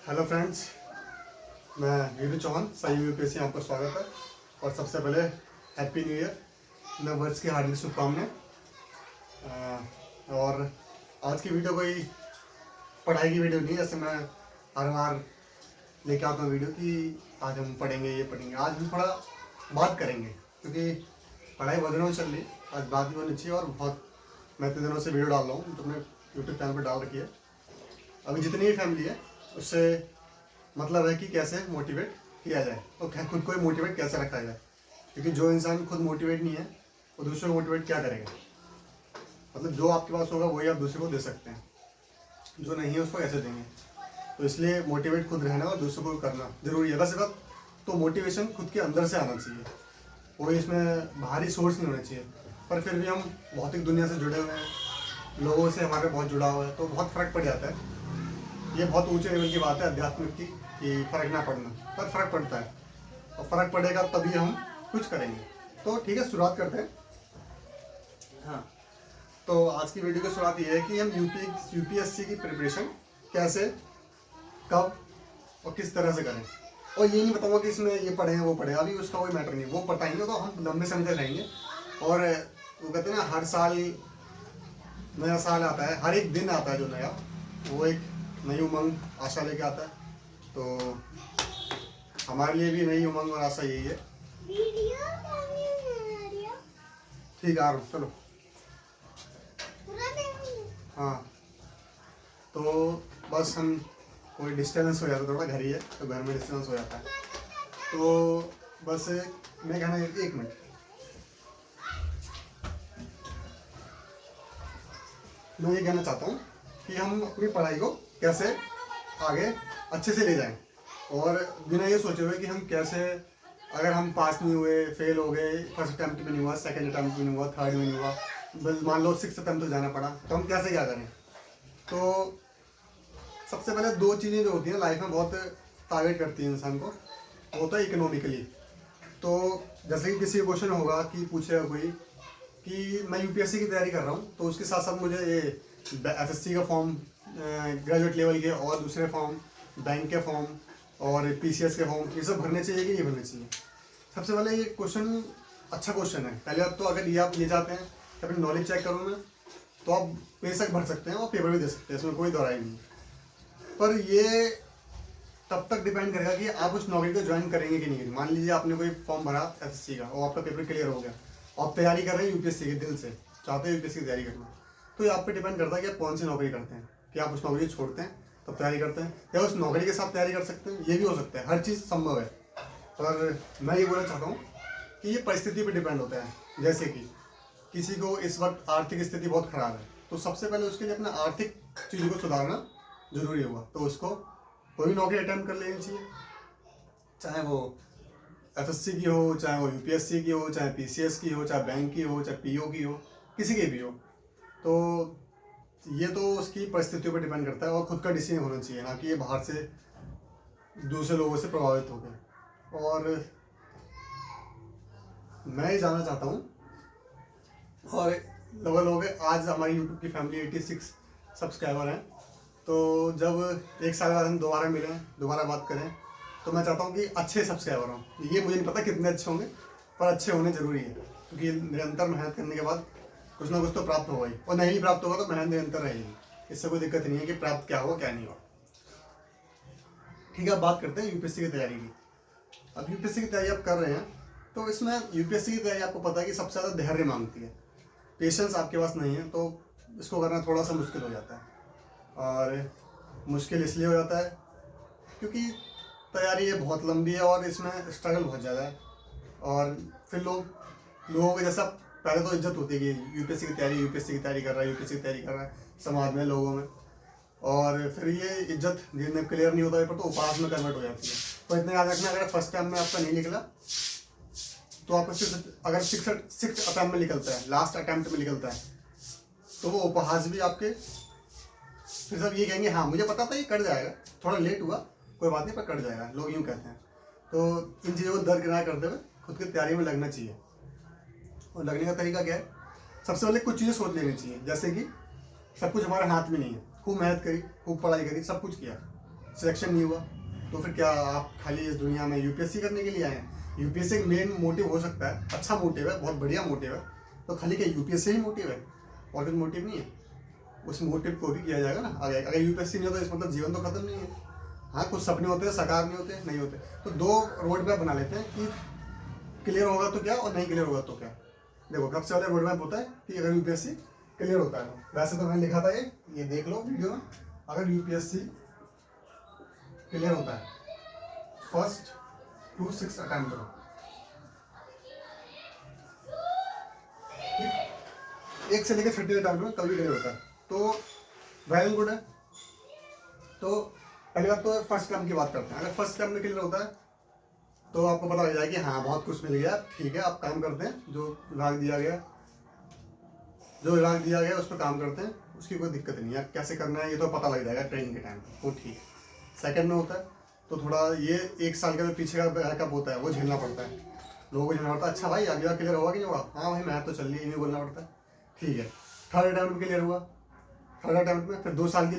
Hello friends, मैं वीरू चौहान सही UPSC आपका स्वागत है। और सबसे पहले हैप्पी न्यू ईयर, नव वर्ष की हार्दिक शुभकामनाएं। और आज की वीडियो कोई पढ़ाई की वीडियो नहीं, जैसे मैं हर बार लेके आता हूँ वीडियो कि आज हम पढ़ेंगे ये पढ़ेंगे। आज हम थोड़ा बात करेंगे क्योंकि पढ़ाई बहुत दिनों से चल रही, आज बात भी होनी चाहिए। और बहुत मैं इतने दिनों से वीडियो डाल रहा हूँ, तो अपने यूट्यूब चैनल पर डाल रखी है। अभी जितनी भी फैमिली है उससे मतलब है कि कैसे मोटिवेट किया जाए और खुद को मोटिवेट कैसे रखा जाए, क्योंकि जो इंसान खुद मोटिवेट नहीं है वो दूसरे को मोटिवेट क्या करेगा। मतलब जो आपके पास होगा वही आप दूसरे को दे सकते हैं, जो नहीं है उसको कैसे देंगे। तो इसलिए मोटिवेट खुद रहना और दूसरों को करना जरूरी है। वैसे तो मोटिवेशन खुद के अंदर से आना चाहिए, कोई इसमें बाहरी सोर्स नहीं होना चाहिए। पर फिर भी हम भौतिक दुनिया से जुड़े हुए हैं, लोगों से हमारे बहुत जुड़ा हुआ है, तो बहुत फ़र्क पड़ जाता है। ये बहुत ऊंचे लेवल की बात है अध्यात्म की कि फ़र्क ना पड़ना, पर फ़र्क पड़ता है और फ़र्क पड़ेगा तभी हम कुछ करेंगे। तो ठीक है, शुरुआत करते हैं। हाँ, तो आज की वीडियो की शुरुआत ये है कि हम यूपीएससी की प्रिपरेशन कैसे, कब और किस तरह से करें। और ये नहीं बताऊंगा कि इसमें ये पढ़े हैं वो पढ़े, अभी उसका कोई मैटर नहीं, वो पढ़ाएंगे तो हम लंबे समय तक रहेंगे। और वो कहते हैं ना, हर साल नया साल आता है, हर एक दिन आता है जो नया, वो एक नई उमंग आशा लेके आता है। तो हमारे लिए भी नई उमंग और आशा यही है। ठीक है, आ रहा हूँ, चलो। हाँ, तो बस हम कोई डिस्टर्बेंस हो जाता है, थोड़ा घर ही है तो घर में डिस्टर्बेंस हो जाता है। तो बस मैं कहना, एक मिनट, मैं ये कहना चाहता हूँ कि हम अपनी पढ़ाई को कैसे आगे अच्छे से ले जाएं, और बिना ये सोचे हुए कि हम कैसे, अगर हम पास नहीं हुए, फेल हो गए, फर्स्ट अटैम्प्ट में नहीं हुआ, सेकंड अटैम्प्ट में नहीं हुआ, थर्ड में नहीं हुआ, बस मान लो सिक्स अटैम्प्ट तक जाना पड़ा, तो हम कैसे क्या करें। तो सबसे पहले दो चीज़ें जो होती हैं लाइफ में बहुत टारगेट करती हैं इंसान को, वो होता है इकोनॉमिकली। तो जैसे कि किसी क्वेश्चन होगा कि पूछेगा कोई कि मैं यूपीएससी की तैयारी कर रहा हूँ, तो उसके साथ साथ मुझे ये एसएससी का फॉर्म, ग्रेजुएट लेवल के और दूसरे फॉर्म, बैंक के फॉर्म और पीसीएस के फॉर्म, ये सब भरने चाहिए कि नहीं भरने चाहिए। सबसे पहले ये क्वेश्चन अच्छा क्वेश्चन है। पहले तो अगर ये आप ये चाहते हैं कि अपनी नॉलेज चेक करूँ मैं, तो आप बेशक भर सकते हैं और पेपर भी दे सकते हैं, इसमें कोई दोहराई नहीं। पर ये तब तक डिपेंड करेगा कि आप उस नौकरी को ज्वाइन करेंगे कि नहीं। मान लीजिए आपने कोई फॉर्म भरा एसएससी का और आपका पेपर क्लियर हो गया, आप तैयारी कर रहे हैं यूपीएससी के, दिल से चाहते हैं यूपीएससी की तैयारी करना, तो ये आप पे डिपेंड करता है कि आप कौन सी नौकरी करते हैं, कि आप उस नौकरी को छोड़ते हैं तब तैयारी करते हैं, या उस नौकरी के साथ तैयारी कर सकते हैं। ये भी हो सकता है, हर चीज़ संभव है। पर मैं ये बोलना चाहता हूँ कि ये परिस्थिति पर डिपेंड होता है। जैसे कि किसी को इस वक्त आर्थिक स्थिति बहुत ख़राब है, तो सबसे पहले उसके लिए अपना आर्थिक चीज़ों को सुधारना जरूरी होगा, तो उसको कोई नौकरी अटेम्प्ट कर लेनी चाहिए, चाहे वो एफएससी की हो, चाहे वो यूपीएससी की हो, चाहे पीसीएस की हो, चाहे बैंक की हो, चाहे पीओ की हो, किसी की भी हो। तो ये तो उसकी परिस्थितियों पर डिपेंड करता है और खुद का डिसीजन होना चाहिए, ना कि ये बाहर से दूसरे लोगों से प्रभावित हो गए। और मैं ये जानना चाहता हूँ, और लोग आज हमारी यूट्यूब की फैमिली 86 सब्सक्राइबर हैं, तो जब एक साल बाद हम दोबारा मिलें, दोबारा बात करें, तो मैं चाहता हूँ कि अच्छे सब्सक्राइबर हों। ये मुझे नहीं पता कितने अच्छे होंगे, पर अच्छे होने ज़रूरी है, क्योंकि निरंतर मेहनत करने के बाद कुछ ना कुछ तो प्राप्त होगा ही, और नहीं प्राप्त होगा तो मेहनत निरंतर रहेगी। इससे कोई दिक्कत नहीं है कि प्राप्त क्या होगा क्या नहीं होगा। ठीक है, अब बात करते हैं यूपीएससी की तैयारी की। अब यूपीएससी की तैयारी आप कर रहे हैं, तो इसमें यूपीएससी की तैयारी आपको पता है कि सबसे ज़्यादा धैर्य मांगती है। पेशेंस आपके पास नहीं है तो इसको करना थोड़ा सा मुश्किल हो जाता है। और मुश्किल इसलिए हो जाता है क्योंकि तैयारी ये बहुत लंबी है और इसमें स्ट्रगल बहुत ज़्यादा है। और फिर लोगों के जैसा पहले तो इज्जत होती है कि यूपीएससी की तैयारी कर रहा है, यूपीएससी की तैयारी कर रहा है समाज में, लोगों में। और फिर ये इज्जत धीरे धीरे क्लियर नहीं होता है, पर तो उपहास में कन्वर्ट हो जाती है। तो इतना याद रखना, अगर फर्स्ट टाइम में आपका नहीं निकला तो आपको अगर सिक्स अटैम्प्ट में निकलता है, लास्ट अटैम्प्ट में निकलता है, तो वो उपहास भी आपके, फिर सब ये कहेंगे हाँ मुझे पता था ये कट जाएगा, थोड़ा लेट हुआ कोई बात नहीं पर कट जाएगा, लोग यूँ कहते हैं। तो इन चीज़ों को दरकिनार करते हुए खुद की तैयारी में लगना चाहिए। और लगने का तरीका क्या है, सबसे पहले कुछ चीज़ें सोच लेनी चाहिए, जैसे कि सब कुछ हमारे हाथ में नहीं है। खूब मेहनत करी, खूब पढ़ाई करी, सब कुछ किया, सिलेक्शन नहीं हुआ, तो फिर क्या आप खाली इस दुनिया में यूपीएससी करने के लिए आए हैं? यूपीएससी एक मेन मोटिव हो सकता है, अच्छा मोटिव है, बहुत बढ़िया मोटिव है, तो खाली क्या यूपीएससी ही मोटिव है और कुछ मोटिव नहीं है? उस मोटिव को भी किया जाएगा ना आगे। अगर यूपीएससी नहीं होता इस मतलब जीवन तो खत्म नहीं है। हाँ, कुछ सपने होते हैं, साकार नहीं होते। तो दो रोड मैप बना लेते हैं कि क्लियर होगा तो क्या और नहीं क्लियर होगा तो क्या। देखो, सबसे पहले रोड मैप होता है कि अगर यूपीएससी क्लियर होता है, वैसे तो मैंने लिखा था ये देख लो वीडियो में। अगर यूपीएससी क्लियर होता है, 1st to 6th अटेम्प्ट करो, ठीक? 1 से लेकर 30 अटेम्प्ट में कभी क्लियर होता है तो वेल एंड गुड है। तो पहली बात तो फर्स्ट टर्म की बात करते हैं। अगर फर्स्ट टर्म में क्लियर होता है तो आपको पता लग जाएगा कि हाँ बहुत कुछ मिल गया, ठीक है आप काम करते हैं, जो विभाग दिया गया उस पर काम करते हैं, उसकी कोई दिक्कत नहीं है। कैसे करना है ये तो पता लग जाएगा ट्रेनिंग के टाइम पर, वो ठीक है। सेकंड में होता है तो थोड़ा ये 1 साल का जो पीछे का बैकअप होता है वो झेलना पड़ता है, लोगों को झेलना पड़ता है। अच्छा भाई अगला क्लियर होगा कि नहीं होगा? हाँ भाई मैं तो चल रही है, नहीं बोलना पड़ता है, ठीक है। थर्ड अटेम्प्ट में क्लियर हुआ, थर्ड अटेम्प्ट में फिर 2 साल की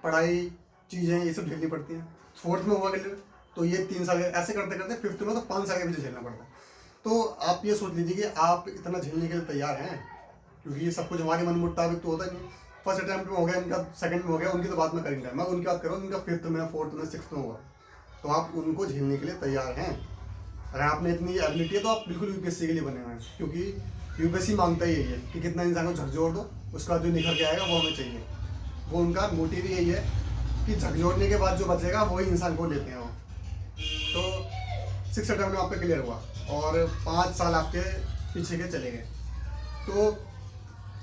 पढ़ाई चीज़ें ये सब झेलनी पड़ती हैं। फोर्थ में हुआ क्लियर तो ये 3 साल ऐसे करते करते फिफ्थ में तो 5 साल के पीछे झेलना पड़ता है। तो आप ये सोच लीजिए कि आप इतना झेलने के लिए तैयार हैं, क्योंकि ये सब कुछ हमारे मन मुताबिक तो होता नहीं। फर्स्ट अटेम्प्ट में हो गया इनका, सेकंड में हो गया, उनकी तो बात में करेंगे, मैं उनकी बात कर रहा हूँ इनका 5th में, 4th में, 6th में हुआ, तो आप उनको झेलने के लिए तैयार हैं। अगर आपने इतनी एबिलिटी है तो आप बिल्कुल यूपीएससी के लिए बने हुए हैं, क्योंकि यूपीएससी मांगता ही यही है कि कितना इंसान को झकझोर दो, उसका जो निखर के आएगा वो हमें चाहिए। वो उनका मोटिव यही है कि झकझोरने के बाद जो बचेगा वही इंसान को लेते हैं वो। तो 6th अटेम्प्ट में आपका क्लियर हुआ और 5 साल आपके पीछे के चले गए। तो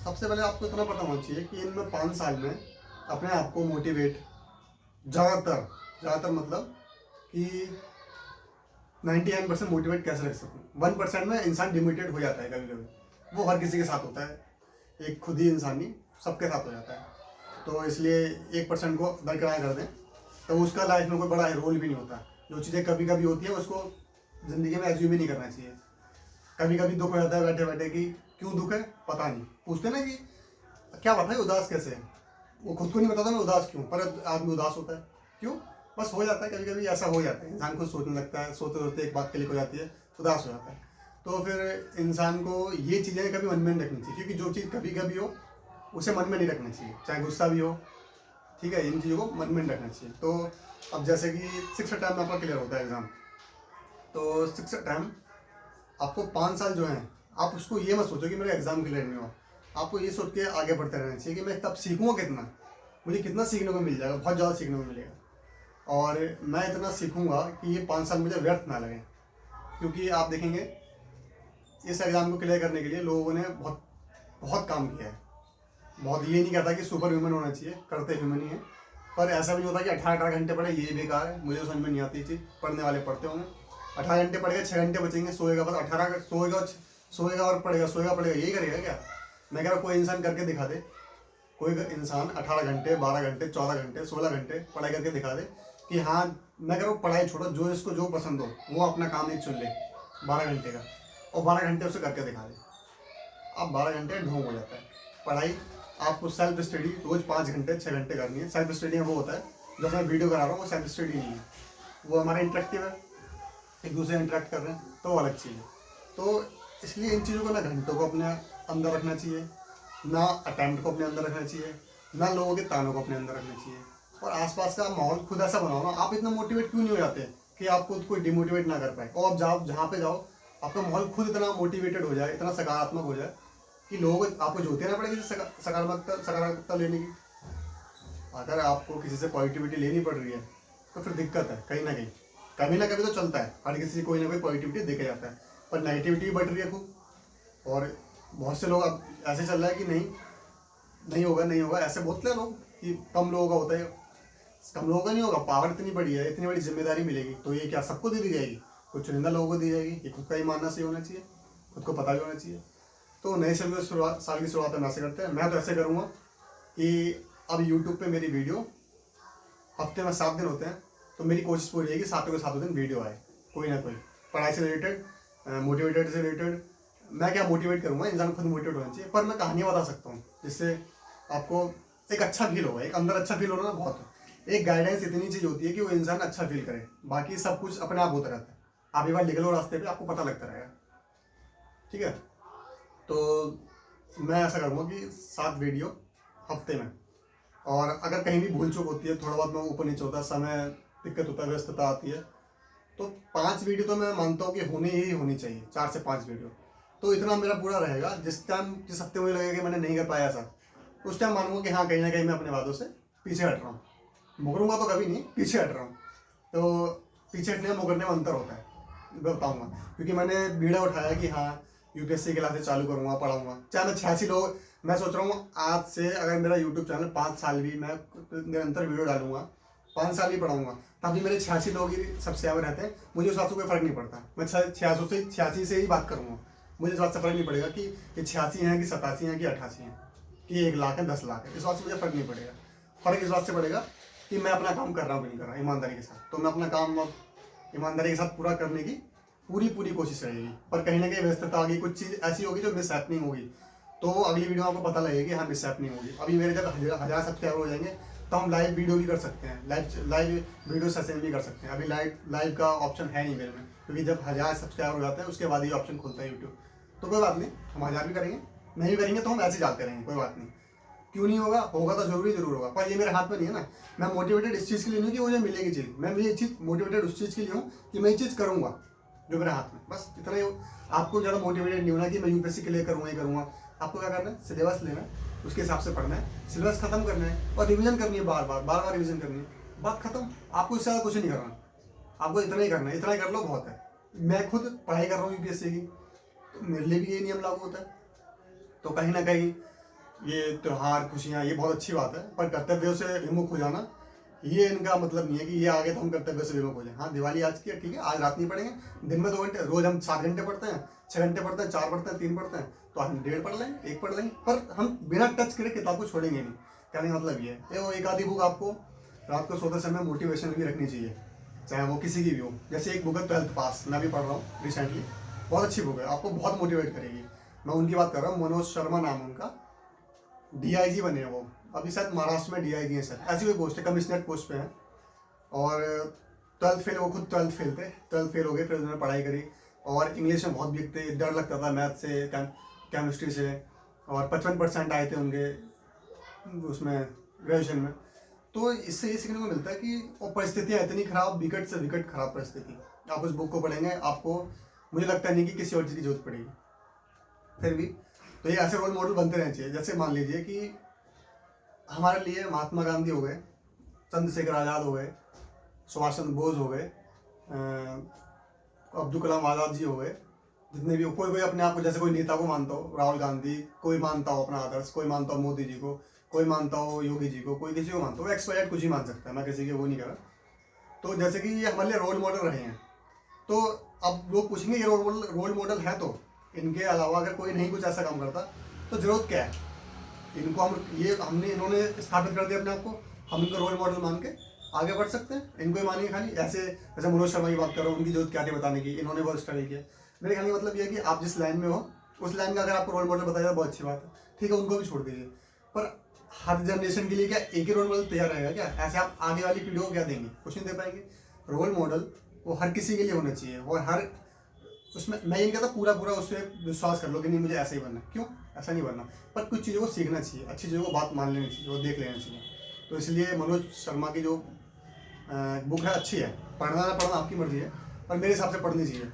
सबसे पहले आपको इतना पता होना चाहिए कि इनमें 5 साल में अपने आप को मोटिवेट, ज़्यादातर मतलब कि 99% मोटिवेट कैसे रख सकूँ। 1% में इंसान डिमोटिवेट हो जाता है कभी कभी, वो हर किसी के साथ होता है, एक खुद ही इंसान नहीं सबके साथ हो जाता है। तो इसलिए 1% को बरकरार कर दें तो उसका लाइफ में कोई बड़ा रोल भी नहीं होता। जो चीज़ें कभी कभी होती है उसको ज़िंदगी में एज्यूम ही नहीं करना चाहिए। कभी कभी दुख हो जाता है बैठे बैठे कि क्यों दुख है पता नहीं, पूछते ना कि क्या बात है उदास कैसे है, वो खुद को नहीं बताता मैं उदास क्यों, पर आदमी उदास होता है क्यों, बस हो जाता है। कभी कभी ऐसा हो जाता है, इंसान खुद सोचने लगता है, सोचते सोचते एक बात क्लिक हो जाती है, उदास हो जाता है। तो फिर इंसान को ये चीज़ें कभी मन में नहीं रखनी चाहिए, क्योंकि जो चीज़ कभी कभी हो उसे मन में नहीं रखना चाहिए, चाहे गुस्सा भी हो, ठीक है, इन चीज़ों को मन में नहीं रखना चाहिए। तो अब जैसे कि 6th अटेम्प्ट में आपका क्लियर होता है एग्ज़ाम, तो 6th अटेम्प्ट आपको 5 साल जो हैं आप उसको ये मत सोचो कि मेरा एग्ज़ाम क्लियर नहीं हुआ, आपको ये सोच के आगे बढ़ते रहना चाहिए कि मैं तब सीखूंगा कितना, मुझे कितना सीखने को मिल जाएगा, बहुत ज़्यादा सीखने को मिलेगा और मैं इतना सीखूंगा कि ये 5 साल मुझे व्यर्थ ना लगे। क्योंकि आप देखेंगे इस एग्ज़ाम को क्लियर करने के लिए लोगों ने बहुत बहुत काम किया है, बहुत, ये नहीं कहता कि सुपर ह्यूमन होना चाहिए, करते ह्यूमन ही है, पर ऐसा भी नहीं होता कि 18 घंटे पढ़े ये बेकार है, मुझे समझ में नहीं आती चीज़, पढ़ने वाले पढ़ते होंगे। 18 घंटे पढ़ेगा, 6 घंटे बचेंगे, सोएगा, बस 18 सोएगा और पढ़ेगा, सोएगा पढ़ेगा, यही करेगा क्या? मैं कह रहा हूँ कोई इंसान करके दिखा दे, कोई इंसान 18 घंटे, 12 घंटे, 14 घंटे, 16 घंटे पढ़ाई करके दिखा दे कि हाँ, मैं कह रहा हूँ पढ़ाई छोड़ो, जो इसको जो पसंद हो वो अपना काम एक चुन ले 12 घंटे का, और 12 घंटे उसे करके दिखा दे। अब 12 घंटे ढोंग हो जाता है। पढ़ाई आपको सेल्फ स्टडी रोज 5 घंटे 6 घंटे करनी है। सेल्फ स्टडी में वो होता है जो मैं वीडियो करा रहा हूँ, वो सेल्फ स्टडी नहीं है, वो हमारा इंटरेक्टिव है, एक दूसरे से इंटरेक्ट कर रहे हैं, तो वो अलग चीज़ है। तो इसलिए इन चीज़ों को ना घंटों को अपने अंदर रखना चाहिए, ना अटैम्प्ट को अपने अंदर रखना चाहिए, ना लोगों के तानों को अपने अंदर रखना चाहिए, और आसपास का माहौल खुद ऐसा बनाओ ना। आप इतना मोटिवेट क्यों नहीं हो जाते कि आप खुद को डिमोटिवेट ना कर पाए, और आप जाओ जहाँ पे जाओ आपका माहौल खुद इतना मोटिवेटेड हो जाए, इतना सकारात्मक हो जाए कि लोगों को आपको जोते ना पड़ेगी सकारात्मकता लेने की। अगर आपको किसी से पॉजिटिविटी लेनी पड़ रही है तो फिर दिक्कत है कहीं ना कहीं, कभी ना कभी तो चलता है, हर किसी कोई ना कोई पॉजिटिविटी देखे जाता है, पर नेगेटिविटी भी बढ़ रही है खूब। और बहुत से लोग अब ऐसे चल रहा है कि नहीं होगा, ऐसे बोलते हैं लोग कि कम लोगों का होता है, कम लोगों का नहीं होगा, पावर इतनी बड़ी है, इतनी बड़ी जिम्मेदारी मिलेगी, तो ये क्या सबको दे दी जाएगी? कुछ चुनिंदा लोगों को दी जाएगी? ये खुद का ही मानना सही होना चाहिए, खुद को पता भी होना चाहिए। तो नए साल की शुरुआत हम ऐसे करते हैं। मैं तो ऐसे करूँगा कि अब यूट्यूब पे मेरी वीडियो हफ्ते में 7 दिन होते हैं, तो मेरी कोशिश पूरी है कि 7 के 7 दिन वीडियो आए, कोई ना कोई पढ़ाई से रिलेटेड, मोटिवेटेड से रिलेटेड। मैं क्या मोटिवेट करूँगा, इंसान खुद मोटिवेट होना चाहिए, पर मैं कहानियाँ बता सकता हूँ जिससे आपको एक अच्छा फील होगा, एक अंदर अच्छा फील होना बहुत एक गाइडेंस इतनी चीज होती है कि वो इंसान अच्छा फील करे, बाकी सब कुछ अपने आप होता रहता है। आप एक बार लिख लो रास्ते पे, आपको पता लगता रहेगा। ठीक है, तो मैं ऐसा करूँगा कि 7 वीडियो हफ्ते में, और अगर कहीं भी भूल चूक होती है, थोड़ा बहुत मैं ऊपर नीचे होता है, समय दिक्कत होता है, व्यस्तता आती है, तो 5 वीडियो तो मैं मानता हूँ कि होनी ही होनी चाहिए, 4 से 5 वीडियो। तो इतना मेरा पूरा रहेगा। जिस हफ्ते मुझे लगेगा कि मैंने नहीं कर पाया ऐसा, उस टाइम मानूंगा कि हाँ कहीं ना कहीं मैं अपने वादों से पीछे हट रहा हूँ। मुकरूंगा तो कभी नहीं, पीछे हट रहा हूँ। तो पीछे हटने में मुकरने में अंतर होता है, मैं बताऊँगा। क्योंकि मैंने बीड़ा उठाया कि हाँ यूपीएससी की क्लासेस चालू करूँगा, पढ़ाऊँगा, चाहे मैं 86 लोग, मैं सोच रहा हूँ आज से अगर मेरा यूट्यूब चैनल 5 साल भी मैं निरंतर वीडियो डालूंगा, 5 साल भी पढ़ाऊंगा, तभी मेरे 86 लोग ही सब्सक्राइबर रहते हैं, मुझे उस बात से कोई फर्क नहीं पड़ता। मैं 86 से ही बात करूँगा, मुझे इस बात से फर्क नहीं पड़ेगा कि ये 86 हैं कि 87 हैं कि 88 हैं कि 1 लाख है 10 लाख है, इस बात से मुझे फर्क नहीं पड़ेगा। फर्क इस बात से पड़ेगा कि मैं अपना काम कर रहा हूँ कि नहीं कर रहा, ईमानदारी के साथ। तो मैं अपना काम अब ईमानदारी के साथ पूरा करने की पूरी कोशिश रहेगी। पर कहीं ना कहीं व्यस्तता आ गई, कुछ चीज़ ऐसी होगी जो मिस हैपनिंग होगी, तो अगली वीडियो में आपको पता लगेगा कि हाँ मिस हैपनिंग होगी। अभी मेरे जब 1000 सब्सक्राइबर हो जाएंगे तो हम लाइव वीडियो भी कर सकते हैं, लाइव वीडियो सेशन भी कर सकते हैं। अभी लाइव का ऑप्शन है नहीं मेरे में, क्योंकि जब 1000 सब्सक्राइबर हो जाते हैं उसके बाद ये ऑप्शन खुलता है यूट्यूब। तो कोई बात नहीं, हम 1000 भी करेंगे, नहीं करेंगे तो हम ऐसे जाते रहेंगे, कोई बात नहीं। क्यों नहीं होगा, होगा तो जरूर होगा, पर ये मेरे हाथ में नहीं है ना। मैं मोटिवेटेड इस चीज़ के लिए नहीं कि मुझे मिलेगी चीज़, मैं ये चीज़ मोटिवेटेड उस चीज़ के लिए हूँ कि मैं ये चीज़ करूँगा जो मेरे हाथ में, बस इतना ही। आपको ज़्यादा मोटिवेटेड नहीं होना कि मैं यूपीएससी के लिए करूँगा ही करूँगा। आपको क्या करना है, सिलेबस लेना है, उसके हिसाब से पढ़ना है, सिलेबस खत्म करना है और रिवीजन करनी है, बार बार रिवीजन करनी है, बात खत्म। आपको इससे ज़्यादा कुछ नहीं करना, आपको इतना ही करना है, इतना ही कर लो बहुत है। मैं खुद पढ़ाई कर रहा हूँ यूपीएससी की, तो मेरे लिए भी ये नियम लागू होता है। तो कहीं ना कहीं ये त्यौहार खुशियाँ ये बहुत अच्छी बात है, पर कर्तव्यों से विमुख हो जाना ये इनका मतलब नहीं है कि ये आगे तो हम कर्तव्य से विमुख हो जाए। हाँ दिवाली आज की है, ठीक है, आज रात नहीं पढ़ेंगे, दिन में 2 घंटे, रोज हम 7 घंटे पढ़ते हैं, 6 घंटे पढ़ते हैं, 4 पढ़ते हैं, 3 पढ़ते हैं, तो हम 1.5 पढ़ लेंगे, 1 पढ़ लेंगे, पर हम बिना टच करे किताब को छोड़ेंगे नहीं। कहने का मतलब ये है। वो एक आधी बुक आपको रात को सोते समय मोटिवेशन भी रखनी चाहिए, चाहे वो किसी की भी हो। जैसे एक बुक है 12th पास, मैं भी पढ़ रहा हूँ रिसेंटली, बहुत अच्छी बुक है, आपको बहुत मोटिवेट करेगी। मैं उनकी बात कर रहा हूँ, मनोज शर्मा नाम है उनका, डीआईजी बने हैं वो, अभी शायद महाराष्ट्र में डीआईजी हैं सर, ऐसी कोई पोस्ट है, कमिश्नर पोस्ट पे है। और 12th फेल, वो खुद 12th फेल थे, 12th फेल हो गए, फिर उन्होंने पढ़ाई करी और इंग्लिश में बहुत वीक थे, डर लगता था मैथ से, केमिस्ट्री से, और 55% आए थे उनके उसमें ग्रेजुएशन में। तो इससे ये सीखने को मिलता है कि वो परिस्थितियाँ इतनी खराब, विकट से विकट खराब परिस्थिति, आप उस बुक को पढ़ेंगे, आपको मुझे लगता नहीं कि किसी और चीज़ की जरूरत पड़ेगी। फिर भी तो ये ऐसे रोल मॉडल बनते रहने चाहिए। जैसे मान लीजिए कि हमारे लिए महात्मा गांधी हो गए, चंद्रशेखर आज़ाद हो गए, सुभाष चंद्र बोस हो गए, अब्दुल कलाम आज़ाद जी हो गए, जितने भी, कोई अपने आप को जैसे कोई नेता को मानता हो, राहुल गांधी, कोई मानता हो अपना आदर्श, कोई मानता हो मोदी जी को, कोई मानता हो योगी जी को, कोई किसी को मानता हो, एक्सपायर्ड कुछ ही मान सकता है, मैं किसी के वो नहीं कर रहा। तो जैसे कि ये हमारे लिए रोल मॉडल रहे हैं, तो अब लोग पूछेंगे ये रोल मॉडल है, तो इनके अलावा अगर कोई नहीं कुछ ऐसा काम करता तो जरूरत क्या है इनको, इन्होंने स्थापित कर दिया अपने आप को, हम इनको रोल मॉडल मान के आगे बढ़ सकते हैं। इनको ही मानिए खाली, ऐसे जैसे मनोज शर्मा की बात कर रहा हूँ, उनकी जरूरत क्या थी बताने की, इन्होंने बहुत स्ट्रगल किया। मेरे कहने का मतलब ये है कि आप जिस लाइन में हो उस लाइन का अगर आपको रोल मॉडल बताया जाए बहुत अच्छी बात है, ठीक है, उनको भी छोड़ दीजिए। पर हर जनरेशन के लिए क्या एक ही रोल मॉडल तैयार रहेगा क्या? ऐसे आप आगे वाली पीढ़ी को क्या देंगे? कुछ नहीं दे पाएंगे। रोल मॉडल वो हर किसी के लिए होना चाहिए, और हर उसमें मैं ये नहीं कहता पूरा उस पर विश्वास कर लो कि नहीं मुझे ऐसा ही बनना, क्यों ऐसा नहीं बनना, पर कुछ चीज़ों को सीखना चाहिए, अच्छी चीज़ों को बात मान लेनी चाहिए, वो देख लेना चाहिए। तो इसलिए मनोज शर्मा की जो बुक है अच्छी है, पढ़ना ना पढ़ना आपकी मर्जी है, पर मेरे हिसाब से पढ़नी चाहिए।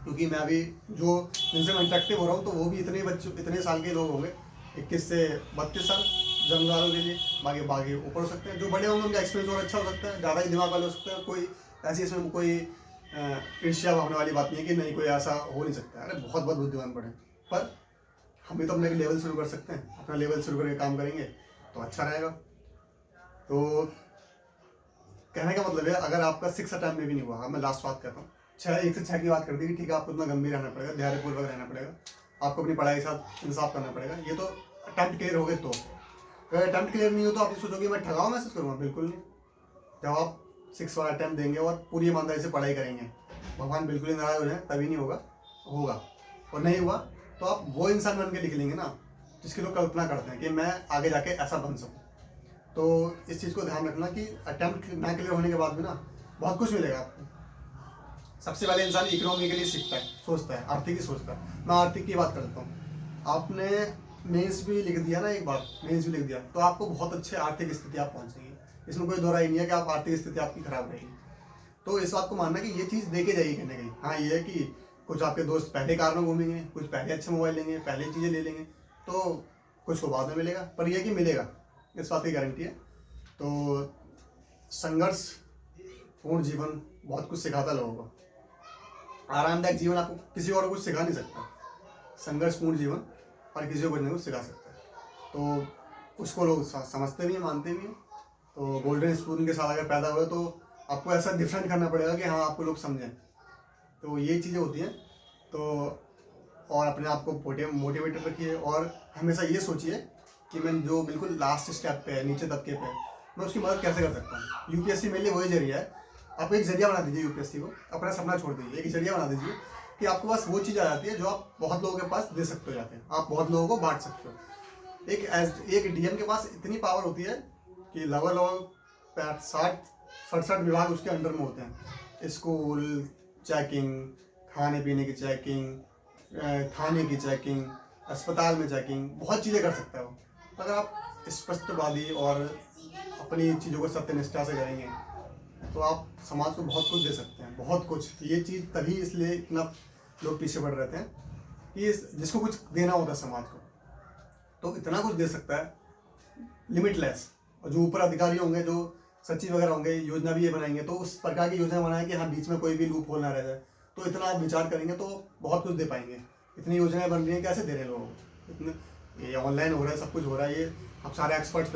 क्योंकि मैं अभी जो जिनसे मैं इंटरेक्टिव हो रहा हूँ तो वो भी इतने साल के लोग होंगे, 21 से 32 साल जंग वालों के लिए, बाकी ऊपर हो सकते हैं। जो बड़े होंगे उनका एक्सपीरियंस और अच्छा हो सकता है, ज़्यादा ही दिमाग वाले हो सकते हैं। कोई ऐसी इसमें कोई ईर्ष्या भावने वाली बात नहीं है कि नहीं कोई ऐसा हो नहीं सकता। अरे बहुत बुद्धिमान पड़े, पर हम भी तो अपने लेवल शुरू कर सकते हैं, अपना लेवल शुरू करके काम करेंगे तो अच्छा रहेगा। तो कहने का मतलब है अगर आपका 6 अटैम्प्ट में भी नहीं हुआ, मैं लास्ट बात करता हूँ, 1 से 6 की बात कर दी कि ठीक है, आपको इतना गंभीर रहना पड़ेगा, धैर्यपूर्वक रहना पड़ेगा, आपको अपनी पढ़ाई के साथ इंसाफ करना पड़ेगा। ये तो अटैम्प्ट क्लियर हो गए। तो अगर अटैम्प्ट क्लियर नहीं हो तो आप सोचोगे मैं ठगाओ मैसेज करूँगा, बिल्कुल नहीं। जब आप 6 वाला अटैम्प्ट देंगे और पूरी ईमानदारी से पढ़ाई करेंगे, भगवान बिल्कुल ही नाराज हो जाए तभी नहीं होगा। और नहीं हुआ तो आप वो इंसान बन के लिख लेंगे ना जिसकी लोग कल्पना करते हैं कि मैं आगे जाके ऐसा बन सकूँ। तो इस चीज़ को ध्यान रखना कि अटैम्प्ट ना क्लियर होने के बाद भी ना बहुत कुछ मिलेगा आपको। सबसे पहले इंसान इकोनॉमी के लिए सीखता है, सोचता है, आर्थिक ही सोचता है। मैं आर्थिक की बात करता हूँ। आपने मेंस भी लिख दिया ना, एक बार मेंस भी लिख दिया तो आपको बहुत अच्छे आर्थिक स्थिति आप पहुँचेंगे। इसमें कोई दो राय नहीं है कि आप आर्थिक स्थिति आपकी खराब रहेगी। तो इस बात को मानना कि ये चीज़ देके जाइए कहीं ना कहीं। हाँ ये है कि कुछ आपके दोस्त पहले कार में घूमेंगे, कुछ पहले अच्छे मोबाइल लेंगे, पहले चीज़ें ले लेंगे, तो कुछ को बाद में मिलेगा, पर यह कि मिलेगा, इस बात की गारंटी है। तो संघर्ष पूर्ण जीवन बहुत कुछ सिखाता है लोगों को। आरामदायक जीवन आपको किसी और को कुछ सिखा नहीं सकता। संघर्ष पूर्ण जीवन और किसी को कुछ नहीं कुछ सिखा सकता है। तो उसको लोग समझते भी हैं, मानते भी हैं। तो गोल्डन स्पून के साथ अगर पैदा हुए तो आपको ऐसा डिफरेंट करना पड़ेगा कि हाँ आपको लोग समझें। तो ये चीज़ें होती हैं। तो और अपने आप को मोटिवेटेड रखिए और हमेशा ये सोचिए कि मैं जो बिल्कुल लास्ट स्टेप पे है, नीचे तबके पे है, मैं उसकी मदद कैसे कर सकता हूँ। यूपीएससी मेरे लिए वही जरिया है। आप एक जरिया बना दीजिए यूपीएससी को, अपना सपना छोड़ दीजिए, एक जरिया बना दीजिए कि आपके पास वो चीज़ आ जाती है जो आप बहुत लोगों के पास दे सकते हो जाते हैं, आप बहुत लोगों को बांट सकते हो। एक डीएम के पास इतनी पावर होती है कि लगभग 60-67 विभाग उसके अंडर में होते हैं। स्कूल चेकिंग, खाने पीने की चेकिंग, थाने की चेकिंग, अस्पताल में चेकिंग, बहुत चीज़ें कर सकता है वो। अगर आप स्पष्टवादी और अपनी चीज़ों को सत्यनिष्ठा से करेंगे तो आप समाज को बहुत कुछ दे सकते हैं, बहुत कुछ। ये चीज़ तभी इसलिए इतना लोग पीछे पड़ रहते हैं कि जिसको कुछ देना होता है समाज को तो इतना कुछ दे सकता है, लिमिटलेस। और जो ऊपर अधिकारी होंगे, जो सचिव वगैरह होंगे, योजना भी ये बनाएंगे तो उस प्रकार की योजना बनाए कि हाँ बीच में कोई भी लूप होल ना रह जाए। तो इतना आप विचार करेंगे तो बहुत कुछ दे पाएंगे। इतनी योजनाएं बन रही हैं, कैसे दे रहे हैं लोगों को इतने, ये ऑनलाइन हो रहा है, सब कुछ हो रहा है। ये अब सारे एक्सपर्ट्स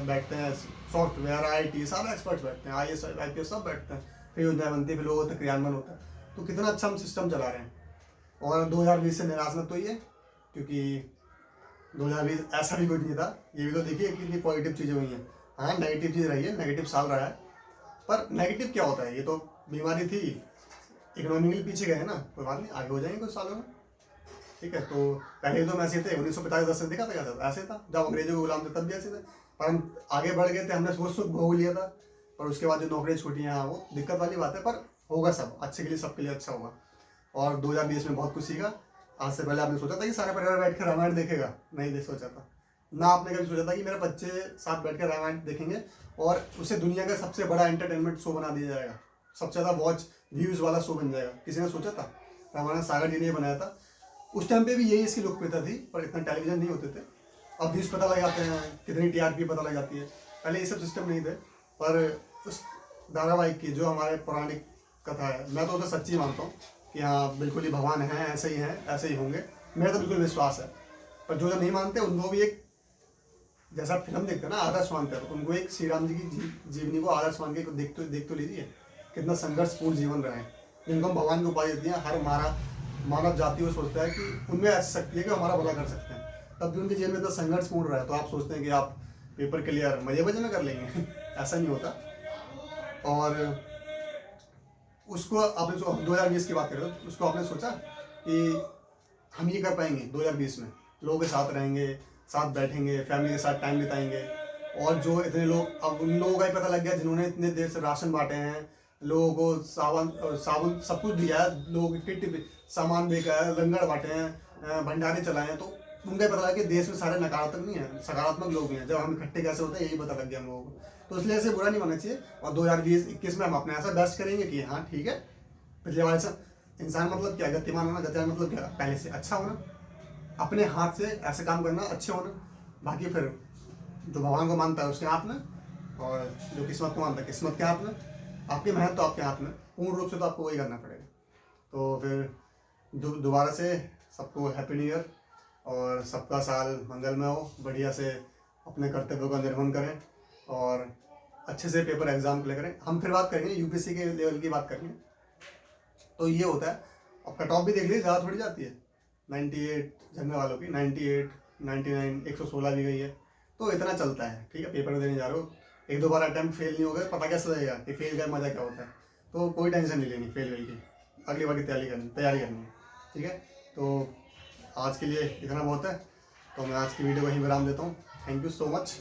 बैठते हैं सॉफ्टवेयर IT सारे एक्सपर्ट्स बैठते हैं, IAS IPS सब बैठते हैं, फिर योजनाएं बनती है, फिर लोगों तक क्रियान्वयन होता है। तो कितना अच्छा हम सिस्टम चला रहे हैं। और 2020 से निराश मत होइए क्योंकि 2020 ऐसा भी कुछ नहीं था। ये भी तो देखिए कितनी पॉजिटिव चीज़ें हुई हैं। हाँ नेगेटिव चीज़ रही है, नेगेटिव साल रहा है, पर नेगेटिव क्या होता है, ये तो बीमारी थी, इकोनॉमिकली पीछे गए ना, कोई बात नहीं, आगे हो जाएंगे कुछ सालों में। ठीक है, तो पहले तो हम ऐसे थे, 1950-10 से देखा था कैसा था, ऐसे था। जब अंग्रेजों के गुलाम थे तब भी ऐसे थे, पर हम आगे बढ़ गए थे, हमने सोच सुख भोग लिया था। पर उसके बाद जो नौकरियाँ छूटी हैं, हाँ वो दिक्कत वाली बात है, पर होगा सब अच्छे के लिए, सबके लिए अच्छा होगा। और 2020 में बहुत कुछ सीखा। आज से पहले आपने सोचा था कि सारे परिवार बैठ कर रामायण देखेगा, नहीं देख सोचा था ना आपने कभी सोचा था कि मेरे बच्चे साथ बैठ कर रामायण देखेंगे और उसे दुनिया का सबसे बड़ा एंटरटेनमेंट शो बना दिया जाएगा, सबसे ज़्यादा वॉच व्यूज़ वाला शो बन जाएगा। किसी ने सोचा था? रामायण सागर जी ने बनाया था। उस टाइम पे भी यही इसकी लोकप्रियता थी, पर इतना टेलीविजन नहीं होते थे। अब व्यूज़ पता लग जाते हैं, कितनी TRP पता लग जाती है। पहले ये सब सिस्टम नहीं थे। पर उस धारावाहिक की जो हमारे पौराणिक कथा है, मैं तो उसे सच्ची मानता हूँ कि हाँ बिल्कुल ही भगवान हैं, ऐसे ही हैं, ऐसे ही होंगे, मेरा तो बिल्कुल विश्वास है। पर जो नहीं मानते उनको भी एक, जैसा फिल्म देखते हैं ना, आदर्श मानते हैं, तो उनको एक श्री राम जी की जीवनी को आदर्श मान के देख तो लीजिए कितना संघर्षपूर्ण जीवन रहा है। जिनको हम भगवान की उपाधि देती है, हर मानव जाति को सोचता है कि उनमें ऐसी शक्ति है कि हमारा भला कर सकते हैं, तब भी उनके जीवन में इतना संघर्षपूर्ण रहा है। तो आप सोचते हैं कि आप पेपर क्लियर मजे मजे में कर लेंगे ऐसा नहीं होता। और उसको आपने 2020 की बात कर रहे हो, उसको आपने सोचा कि हम ये कर पाएंगे 2020 में, लोगों के साथ रहेंगे, साथ बैठेंगे, फैमिली के साथ टाइम बिताएंगे। और जो इतने लोग, अब उन लोगों का ही पता लग गया जिन्होंने इतने देर से राशन बांटे हैं, लोगों को साबुन सब कुछ दिया है, लोग किट सामान बेचा है, लंगर बांटे हैं, भंडारे चलाए हैं, तो उनका पता लगा कि देश में सारे नकारात्मक नहीं है, सकारात्मक लोग भी हैं। जब हम इकट्ठे कैसे होते हैं यही पता लग गया हम लोगों को। तो इसलिए ऐसे बुरा नहीं मानना चाहिए। और 2020-21 में हम अपने ऐसा बेस्ट करेंगे कि हाँ ठीक है, पिछले वाले से इंसान मतलब क्या, गतिमान होना, गतिमान मतलब क्या, पहले से अच्छा होना, अपने हाथ से ऐसे काम करना, अच्छे होना। बाकी फिर जो भगवान को मानता है उसके हाथ में, और जो किस्मत को मानता है किस्मत के हाथ में, आपकी मेहनत तो आपके हाथ में, पूर्ण रूप से तो आपको वही करना पड़ेगा। तो फिर दोबारा से सबको हैप्पी न्यू ईयर, और सबका साल मंगलमय हो, बढ़िया से अपने कर्तव्यों का निर्वहन करें और अच्छे से पेपर एग्जाम क्लियर करें। हम फिर बात करेंगे यूपीएससी के लेवल की बात करेंगे। तो ये होता है। अब कट ऑफ भी देख लीजिए, ज़्यादा थोड़ी जाती है, 98 जनरल वालों की, 98, 99, 116 भी गई है, तो इतना चलता है। ठीक है, पेपर देने जा रहे हो, एक दो बार अटैम्प्ट फेल नहीं हो गए, पता कैसे लगेगा कि फेल का मज़ा क्या होता है। तो कोई टेंशन नहीं लेनी फेल वेल की, अगली बार की तैयारी करनी है। ठीक है, तो आज के लिए इतना बहुत है। तो मैं आज की वीडियो को वहीं विराम देता हूँ। Thank you so much.